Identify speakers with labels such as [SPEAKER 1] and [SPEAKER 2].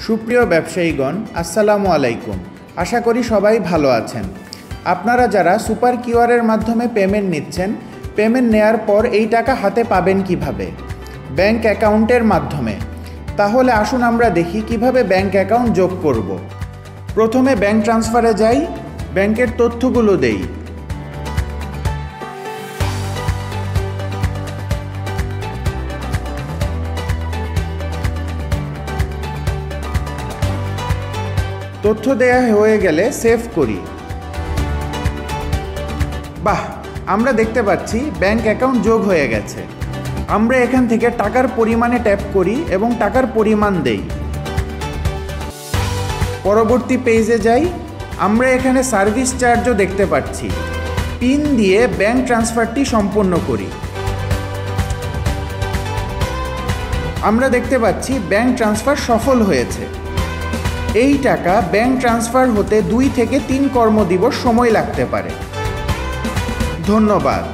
[SPEAKER 1] সুপ্রিয় ব্যবসায়ীগণ, আসসালামু আলাইকুম। আশা করি সবাই ভালো আছেন। আপনারা যারা সুপার কিউআরের মাধ্যমে পেমেন্ট নিচ্ছেন, পেমেন্ট নেয়ার পর এই টাকা হাতে পাবেন কিভাবে? ব্যাংক অ্যাকাউন্টের মাধ্যমে। তাহলে আসুন আমরা দেখি কিভাবে ব্যাংক অ্যাকাউন্ট যোগ করব। প্রথমে ব্যাংক ট্রান্সফারে যাই, ব্যাংকের তথ্যগুলো দেই। তথ্য দেয়া হয়ে গেলে সেভ করি। বাহ, আমরা দেখতে পাচ্ছি ব্যাংক অ্যাকাউন্ট যোগ হয়ে গেছে। আমরা এখান থেকে টাকার পরিমাণে ট্যাপ করি এবং টাকার পরিমাণ দেই। পরবর্তী পেজে যাই, আমরা এখানে সার্ভিস চার্জও দেখতে পাচ্ছি। পিন দিয়ে ব্যাংক ট্রান্সফারটি সম্পন্ন করি। আমরা দেখতে পাচ্ছি ব্যাংক ট্রান্সফার সফল হয়েছে। এই টাকা ব্যাংক ট্রান্সফার হতে 2 থেকে 3 কর্মদিবস সময় লাগতে পারে। ধন্যবাদ।